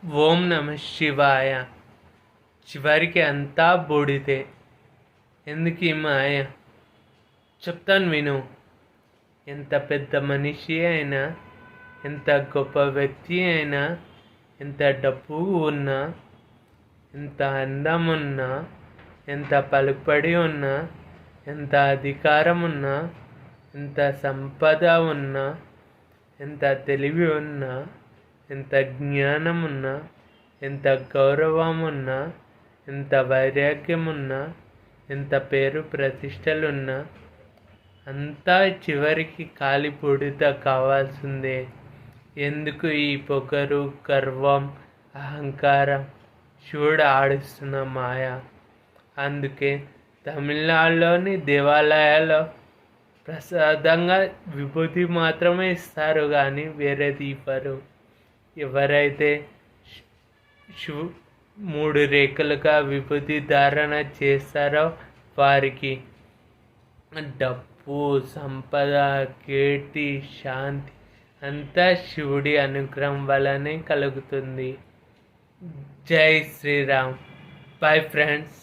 ఓం నమ శివాయ. చివరికి అంతా బూడిదే. ఎందుకు ఈ మాయ? చెప్తాను విను. ఎంత పెద్ద మనిషి అయినా, ఎంత గొప్ప వ్యక్తి అయినా, ఎంత డబ్బు ఉన్నా, ఎంత అందం ఉన్నా, ఎంత పలుకుబడి ఉన్నా, ఎంత అధికారం ఉన్నా, ఎంత సంపద ఉన్నా, ఎంత తెలివి ఉన్నా, ఎంత జ్ఞానం ఉన్నా, ఎంత గౌరవం ఉన్నా, ఎంత వైరాగ్యం ఉన్నా, ఎంత పేరు ప్రతిష్టలున్నా, అంతా చివరికి కాలి బూడిద కావాల్సిందే. ఎందుకు ఈ పొగరు, గర్వం, అహంకారం, శివుడు ఆడిస్తున్న మాయ. అందుకే తమిళనాడులోని దేవాలయాల్లో ప్రసాదంగా విభూతి మాత్రమే ఇస్తారు, కానీ వేరేది ఇవ్వరు. ఎవరైతే 3 రేఖలుగా విభూతి ధారణ చేస్తారో వారికి డబ్బు, సంపద, కీర్తి, శాంతి అంతా శివుడి అనుగ్రహం వల్లనే కలుగుతుంది. జై శ్రీరామ్. Bye friends.